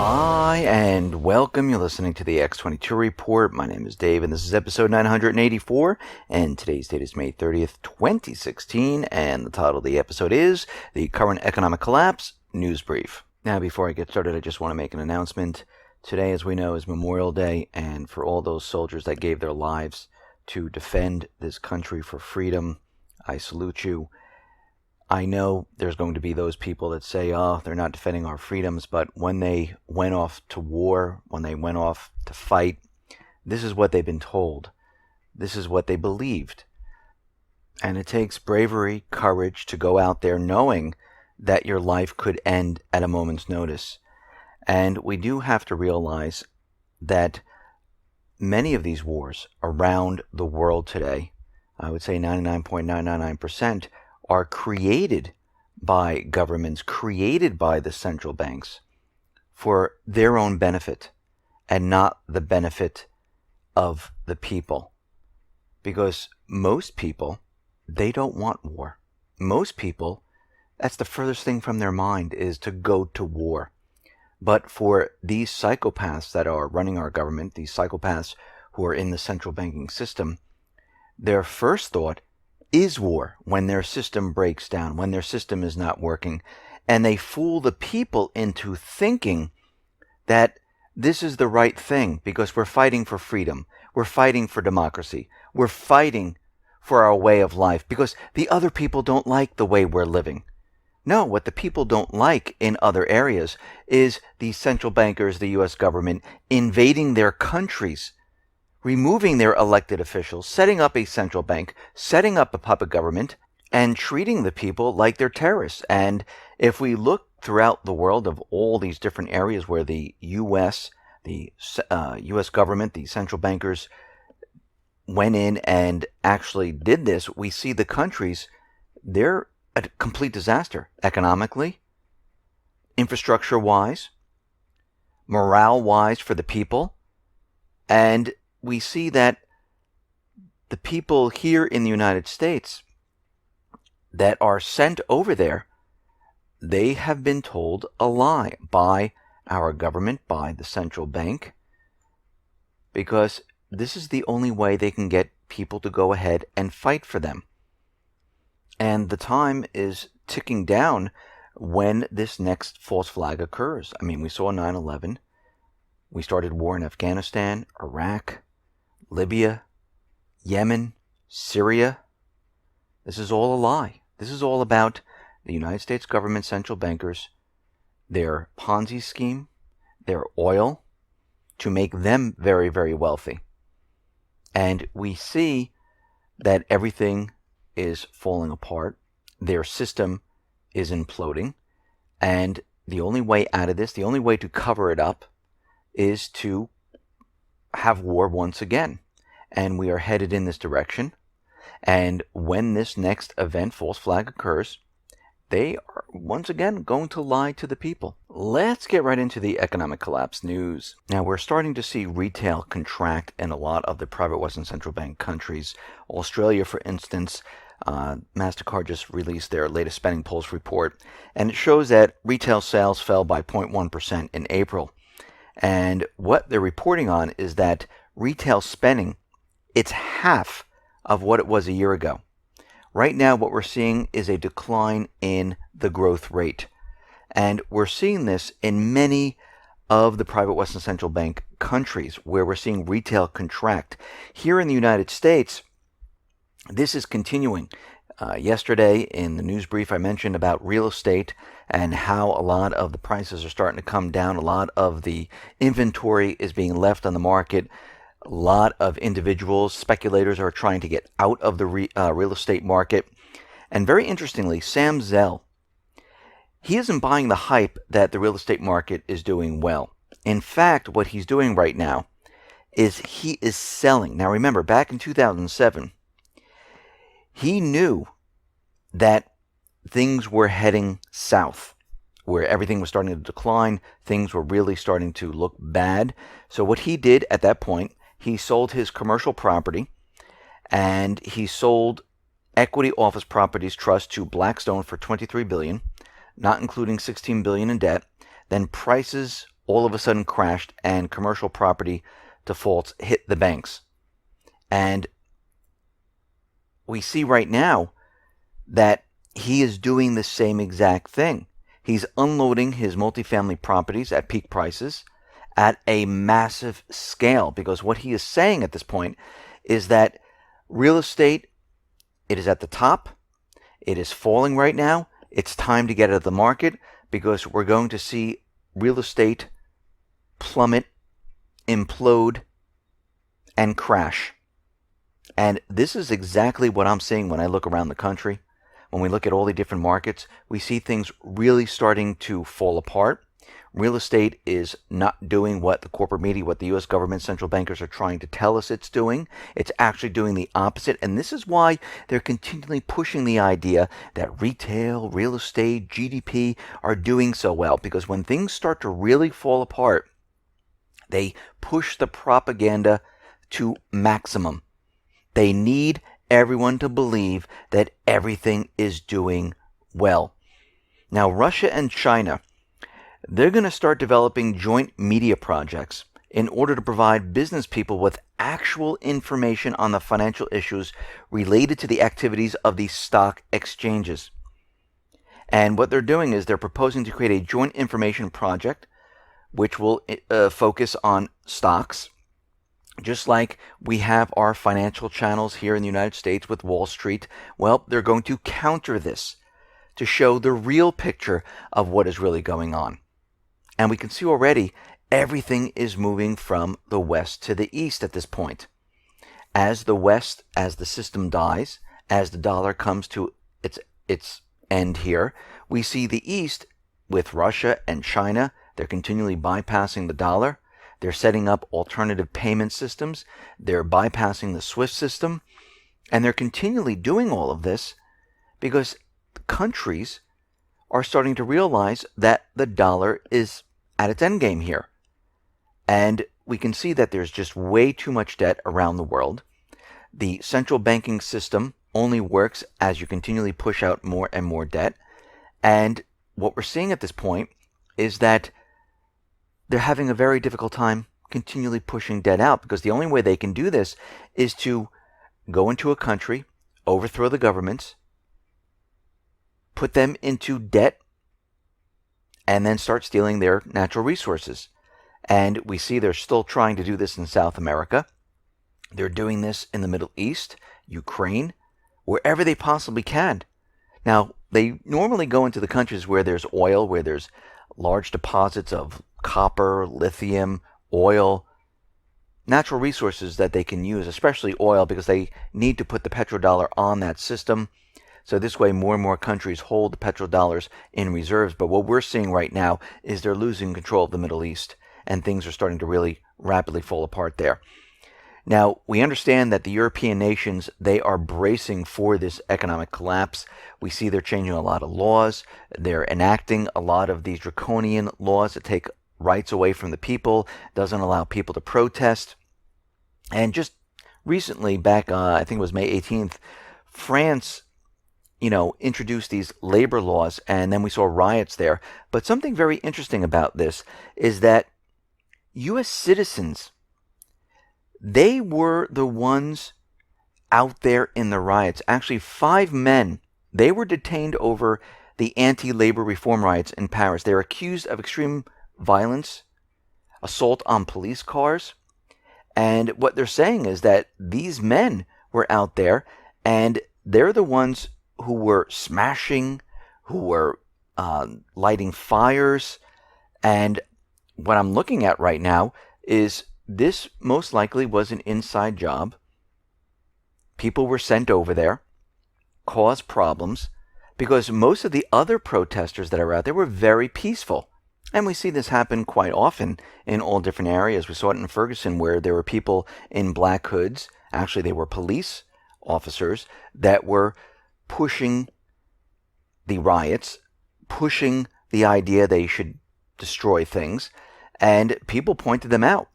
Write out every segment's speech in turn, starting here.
Hi, and welcome. You're listening to the X22 Report. My name is Dave, and this is episode 984, and today's date is May 30th, 2016, and the title of the episode is The Current Economic Collapse News Brief. Now, before I get started, I just want to make an announcement. Today, as we know, is Memorial Day, and for all those soldiers that gave their lives to defend this country for freedom, I salute you. I know there's going to be those people that say, oh, they're not defending our freedoms, but when they went off to war, when they went off to fight, this is what they've been told. This is what they believed. And it takes bravery, courage to go out there knowing that your life could end at a moment's notice. And we do have to realize that many of these wars around the world today, I would say 99.999%, are created by governments, created by the central banks for their own benefit and not the benefit of the people. Because most people, they don't want war. Most people, that's the furthest thing from their mind, is to go to war. But for these psychopaths that are running our government, these psychopaths who are in the central banking system, their first thought is war when their system breaks down, when their system is not working. And they fool the people into thinking that this is the right thing because we're fighting for freedom. We're fighting for democracy. We're fighting for our way of life because the other people don't like the way we're living. No, what the people don't like in other areas is the central bankers, the U.S. government, invading their countries, removing their elected officials, setting up a central bank, setting up a puppet government, and treating the people like they're terrorists. And if we look throughout the world of all these different areas where the U.S., the U.S. government, the central bankers went in and actually did this, we see the countries, they're a complete disaster economically, infrastructure-wise, morale-wise for the people, and we see that the people here in the United States that are sent over there, they have been told a lie by our government, by the central bank, because this is the only way they can get people to go ahead and fight for them. And the time is ticking down when this next false flag occurs. I mean, we saw 9/11. We started war in Afghanistan, Iraq, Libya, Yemen, Syria. This is all a lie. This is all about the United States government central bankers, their Ponzi scheme, their oil, to make them very, very wealthy. And we see that everything is falling apart. Their system is imploding. And the only way out of this, the only way to cover it up, is to have war once again. And we are headed in this direction. And when this next event, false flag, occurs, they are once again going to lie to the people. Let's get right into the economic collapse news. Now, we're starting to see retail contract in a lot of the private Western central bank countries. Australia, for instance, MasterCard just released their latest spending pulse report, and it shows that retail sales fell by 0.1% in April. And what they're reporting on is that retail spending, it's half of what it was a year ago. Right now, what we're seeing is a decline in the growth rate. And we're seeing this in many of the private Western central bank countries where we're seeing retail contract. Here in the United States, this is continuing. Yesterday in the news brief, I mentioned about real estate and how a lot of the prices are starting to come down. A lot of the inventory is being left on the market. A lot of individuals, speculators, are trying to get out of the real estate market. And very interestingly, Sam Zell, he isn't buying the hype that the real estate market is doing well. In fact, what he's doing right now is he is selling. Now remember, back in 2007, he knew that things were heading south, where everything was starting to decline. Things were really starting to look bad. So what he did at that point, he sold his commercial property, and he sold Equity Office Properties Trust to Blackstone for $23 billion, not including $16 billion in debt. Then prices all of a sudden crashed and commercial property defaults hit the banks. And we see right now that he is doing the same exact thing. He's unloading his multifamily properties at peak prices at a massive scale, because what he is saying at this point is that real estate, it is at the top. It is falling right now. It's time to get out of the market, because we're going to see real estate plummet, implode, and crash. And this is exactly what I'm seeing when I look around the country. When we look at all the different markets, we see things really starting to fall apart. Real estate is not doing what the corporate media, what the U.S. government, central bankers are trying to tell us it's doing. It's actually doing the opposite. And this is why they're continually pushing the idea that retail, real estate, GDP are doing so well. Because when things start to really fall apart, they push the propaganda to maximum. They need everyone to believe that everything is doing well. Now, Russia and China, they're going to start developing joint media projects in order to provide business people with actual information on the financial issues related to the activities of these stock exchanges. And what they're doing is they're proposing to create a joint information project which will focus on stocks, just like we have our financial channels here in the United States with Wall Street. Well, they're going to counter this to show the real picture of what is really going on. And we can see already everything is moving from the west to the east at this point. As the west, as the system dies, as the dollar comes to its end here, we see the east with Russia and China. They're continually bypassing the dollar. They're setting up alternative payment systems. They're bypassing the SWIFT system. And they're continually doing all of this because countries are starting to realize that the dollar is at its endgame here. And we can see that there's just way too much debt around the world. The central banking system only works as you continually push out more and more debt. And what we're seeing at this point is that they're having a very difficult time continually pushing debt out, because the only way they can do this is to go into a country, overthrow the governments, put them into debt, and then start stealing their natural resources. And we see they're still trying to do this in South America. They're doing this in the Middle East, Ukraine, wherever they possibly can. Now, they normally go into the countries where there's oil, where there's large deposits of copper, lithium, oil, natural resources that they can use, especially oil, because they need to put the petrodollar on that system. So this way, more and more countries hold the petrodollars in reserves. But what we're seeing right now is they're losing control of the Middle East, and things are starting to really rapidly fall apart there. Now, we understand that the European nations, they are bracing for this economic collapse. We see they're changing a lot of laws. They're enacting a lot of these draconian laws that take rights away from the people, doesn't allow people to protest. And just recently, back, I think it was May 18th, France, introduced these labor laws, and then we saw riots there. But something very interesting about this is that U.S. citizens, they were the ones out there in the riots. Actually, 5 men, they were detained over the anti-labor reform riots in Paris. They're accused of extreme violence, assault on police cars. And what they're saying is that these men were out there, and they're the ones who were smashing, who were lighting fires. And what I'm looking at right now is this most likely was an inside job. People were sent over there, caused problems, because most of the other protesters that are out there were very peaceful. And we see this happen quite often in all different areas. We saw it in Ferguson, where there were people in black hoods. Actually, they were police officers that were pushing the riots, pushing the idea they should destroy things, and people pointed them out.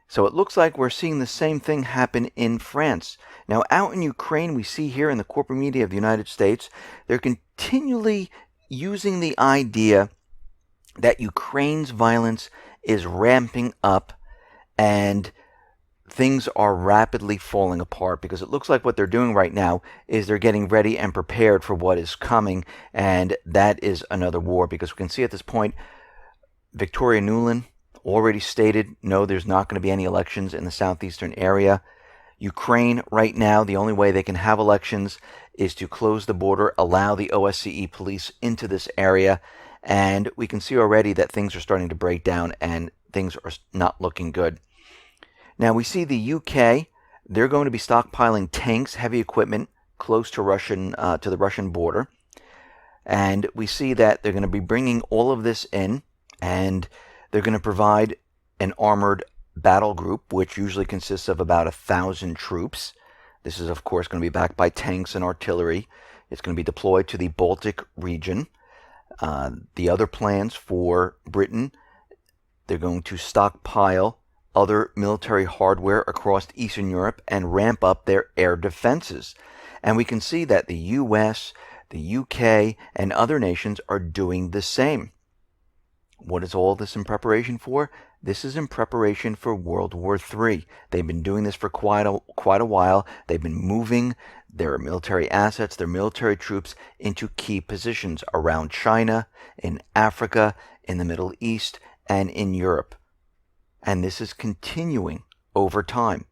So it looks like we're seeing the same thing happen in France. Now, out in Ukraine, we see here in the corporate media of the United States, they're continually using the idea that Ukraine's violence is ramping up, and things are rapidly falling apart, because it looks like what they're doing right now is they're getting ready and prepared for what is coming, and that is another war, because we can see at this point Victoria Nuland already stated no, there's not going to be any elections in the southeastern area. Ukraine right now, the only way they can have elections is to close the border, allow the OSCE police into this area, and we can see already that things are starting to break down and things are not looking good. Now we see the UK, they're going to be stockpiling tanks, heavy equipment close to the Russian border, and we see that they're going to be bringing all of this in, and they're going to provide an armored battle group, which usually consists of about 1,000 troops. This is, of course, going to be backed by tanks and artillery. It's going to be deployed to the Baltic region. The other plans for Britain, they're going to stockpile other military hardware across Eastern Europe and ramp up their air defenses. And we can see that the US, the UK, and other nations are doing the same. What is all this in preparation for? This is in preparation for World War III. They've been doing this for quite a while. They've been moving their military assets, their military troops into key positions around China, in Africa, in the Middle East, and in Europe. And this is continuing over time.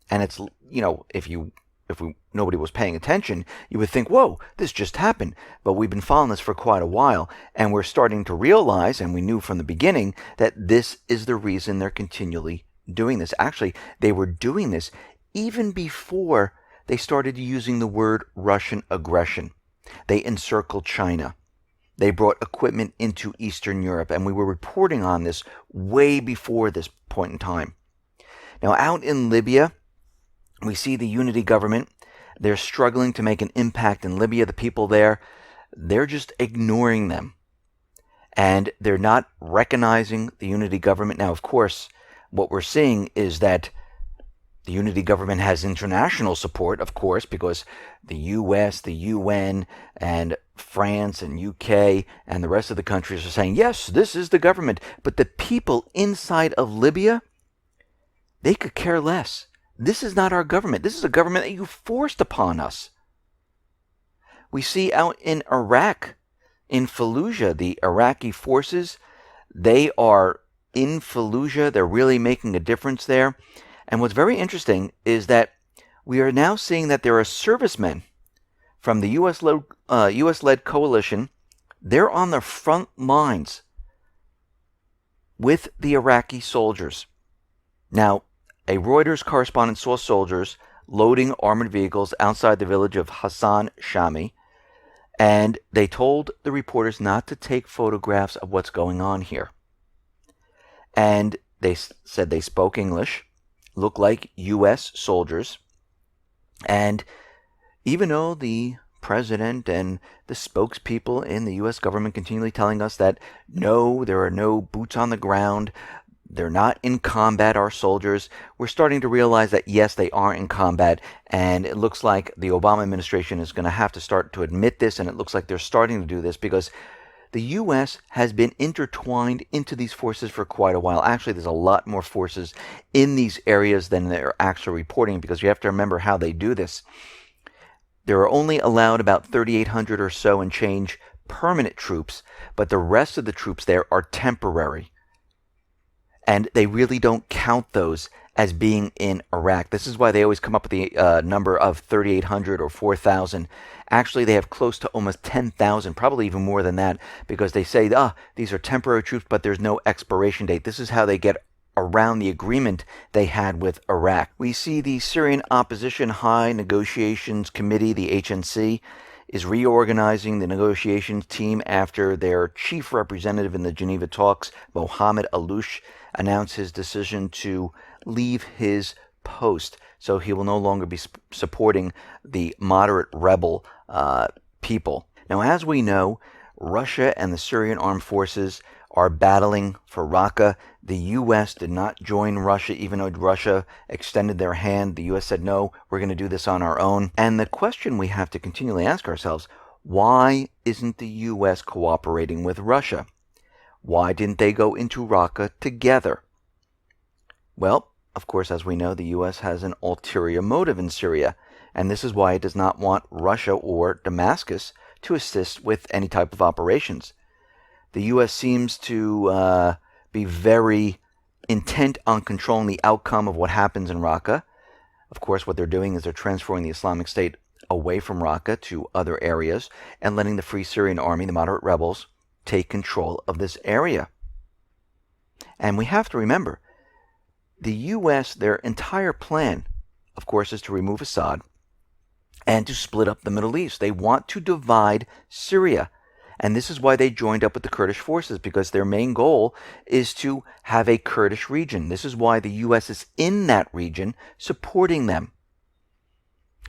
And it's, if nobody was paying attention, you would think, whoa, this just happened. But we've been following this for quite a while, and we're starting to realize, and we knew from the beginning, that this is the reason they're continually doing this. Actually, they were doing this even before they started using the word Russian aggression. They encircled China. They brought equipment into Eastern Europe, and we were reporting on this way before this point in time. Now, out in Libya, we see the unity government. They're struggling to make an impact in Libya. The people there, they're just ignoring them. And they're not recognizing the unity government. Now, of course, what we're seeing is that the unity government has international support, of course, because the US, the UN, and France and UK and the rest of the countries are saying, yes, this is the government. But the people inside of Libya, they could care less. This is not our government. This is a government that you forced upon us. We see out in Iraq, in Fallujah, the Iraqi forces, they are in Fallujah. They're really making a difference there. And what's very interesting is that we are now seeing that there are servicemen from the US-led coalition. They're on the front lines with the Iraqi soldiers. Now, a Reuters correspondent saw soldiers loading armored vehicles outside the village of Hassan Shami, and they told the reporters not to take photographs of what's going on here. And they said they spoke English, looked like U.S. soldiers, and even though the president and the spokespeople in the U.S. government continually telling us that no, there are no boots on the ground, they're not in combat, our soldiers, we're starting to realize that yes, they are in combat, and it looks like the Obama administration is going to have to start to admit this, and it looks like they're starting to do this because the U.S. has been intertwined into these forces for quite a while. Actually, there's a lot more forces in these areas than they're actually reporting, because you have to remember how they do this. There are only allowed about 3,800 or so and change permanent troops, but the rest of the troops there are temporary. And they really don't count those as being in Iraq. This is why they always come up with the number of 3,800 or 4,000. Actually, they have close to almost 10,000, probably even more than that, because they say, these are temporary troops, but there's no expiration date. This is how they get around the agreement they had with Iraq. We see the Syrian Opposition High Negotiations Committee, the HNC, is reorganizing the negotiations team after their chief representative in the Geneva talks, Mohammed Alouche, announced his decision to leave his post. So he will no longer be supporting the moderate rebel people. Now, as we know, Russia and the Syrian armed forces are battling for Raqqa. The U.S. did not join Russia, even though Russia extended their hand. The U.S. said, no, we're going to do this on our own. And the question we have to continually ask ourselves, why isn't the U.S. cooperating with Russia? Why didn't they go into Raqqa together? Well, of course, as we know, the U.S. has an ulterior motive in Syria, and this is why it does not want Russia or Damascus to assist with any type of operations. The U.S. seems to be very intent on controlling the outcome of what happens in Raqqa. Of course, what they're doing is they're transferring the Islamic State away from Raqqa to other areas and letting the Free Syrian Army, the moderate rebels, take control of this area. And we have to remember, the U.S., their entire plan, of course, is to remove Assad and to split up the Middle East. They want to divide Syria. And this is why they joined up with the Kurdish forces, because their main goal is to have a Kurdish region. This is why the U.S. is in that region supporting them.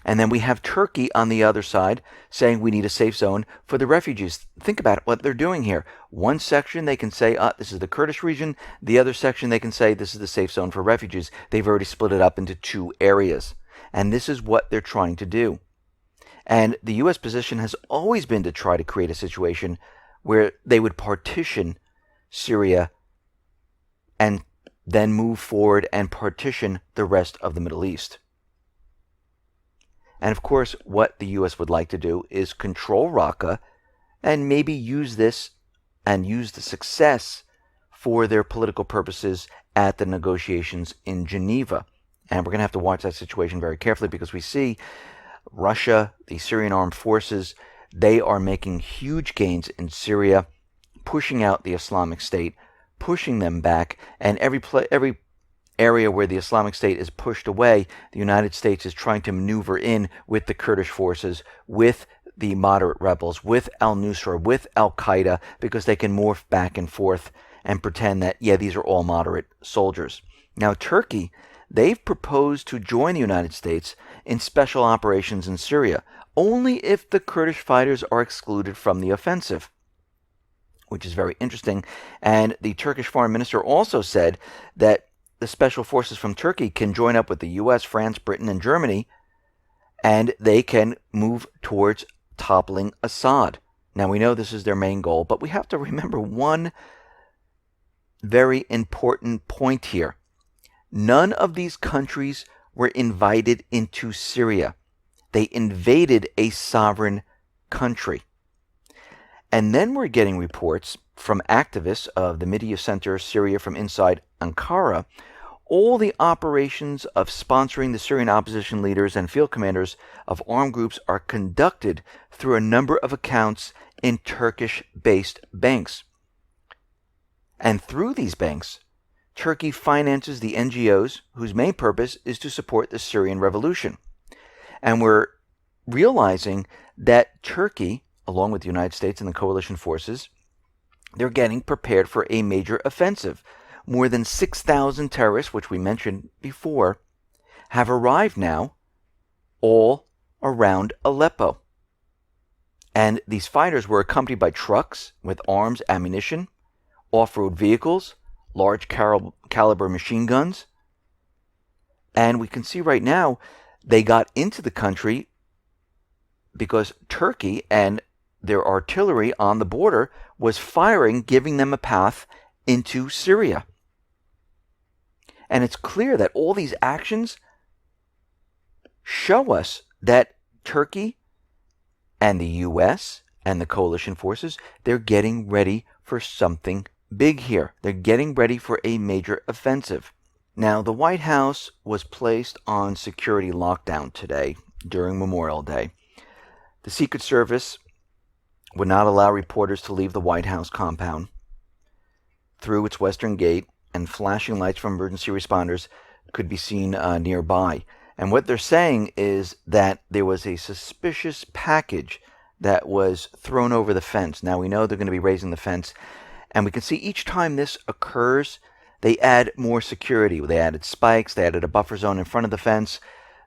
And then we have Turkey on the other side saying we need a safe zone for the refugees. Think about what they're doing here. One section they can say, this is the Kurdish region. The other section they can say this is the safe zone for refugees. They've already split it up into two areas. And this is what they're trying to do. And the U.S. position has always been to try to create a situation where they would partition Syria and then move forward and partition the rest of the Middle East. And of course, what the U.S. would like to do is control Raqqa and maybe use this and use the success for their political purposes at the negotiations in Geneva. And we're going to have to watch that situation very carefully, because we see Russia, the Syrian armed forces, they are making huge gains in Syria, pushing out the Islamic State, pushing them back, and every area where the Islamic State is pushed away, the United States is trying to maneuver in with the Kurdish forces, with the moderate rebels, with al-Nusra, with al-Qaeda, because they can morph back and forth and pretend that, yeah, these are all moderate soldiers. Now, Turkey, they've proposed to join the United States in special operations in Syria, only if the Kurdish fighters are excluded from the offensive, which is very interesting. And the Turkish foreign minister also said that the special forces from Turkey can join up with the U.S., France, Britain, and Germany, and they can move towards toppling Assad. Now, we know this is their main goal, but we have to remember one very important point here. None of these countries were invited into Syria. They invaded a sovereign country. And then we're getting reports from activists of the Media Center Syria from inside Ankara. All the operations of sponsoring the Syrian opposition leaders and field commanders of armed groups are conducted through a number of accounts in Turkish-based banks. And through these banks, Turkey finances the NGOs whose main purpose is to support the Syrian revolution. And we're realizing that Turkey, along with the United States and the coalition forces, they're getting prepared for a major offensive. More than 6,000 terrorists, which we mentioned before, have arrived now all around Aleppo. And these fighters were accompanied by trucks with arms, ammunition, off-road vehicles, large caliber machine guns. And we can see right now they got into the country because Turkey and their artillery on the border was firing, giving them a path into Syria. And it's clear that all these actions show us that Turkey and the U.S. and the coalition forces, they're getting ready for something big here. They're getting ready for a major offensive. Now, the White House was placed on security lockdown today during Memorial Day. The Secret Service would not allow reporters to leave the White House compound through its western gate, and flashing lights from emergency responders could be seen nearby. And what they're saying is that there was a suspicious package that was thrown over the fence. Now, we know they're going to be raising the fence, and we can see each time this occurs, they add more security. They added spikes, they added a buffer zone in front of the fence.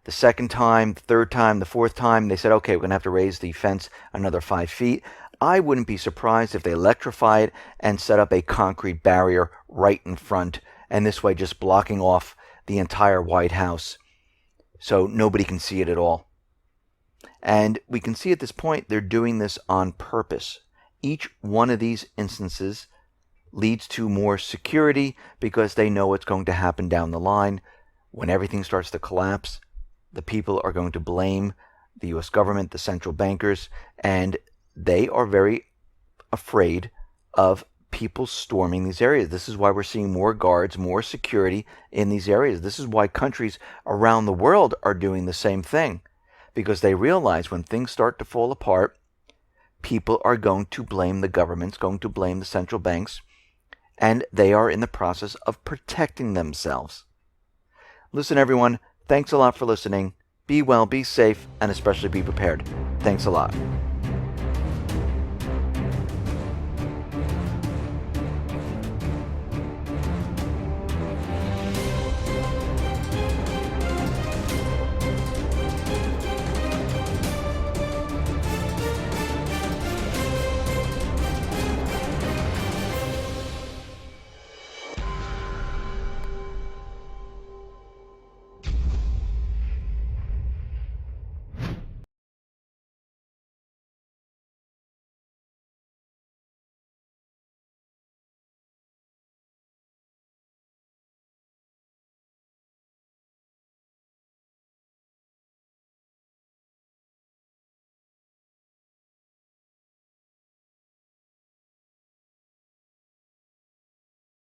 The second time, the third time, the fourth time, they said, okay, we're going to have to raise the fence another 5 feet. I wouldn't be surprised if they electrify it and set up a concrete barrier right in front, and this way just blocking off the entire White House so nobody can see it at all. And we can see at this point they're doing this on purpose. Each one of these instances leads to more security because they know what's going to happen down the line. When everything starts to collapse, the people are going to blame the U.S. government, the central bankers, and they are very afraid of people storming these areas. This is why we're seeing more guards, more security in these areas. This is why countries around the world are doing the same thing, because they realize when things start to fall apart, people are going to blame the governments, going to blame the central banks, and they are in the process of protecting themselves. Listen, everyone, thanks a lot for listening. Be well, be safe, and especially be prepared. Thanks a lot.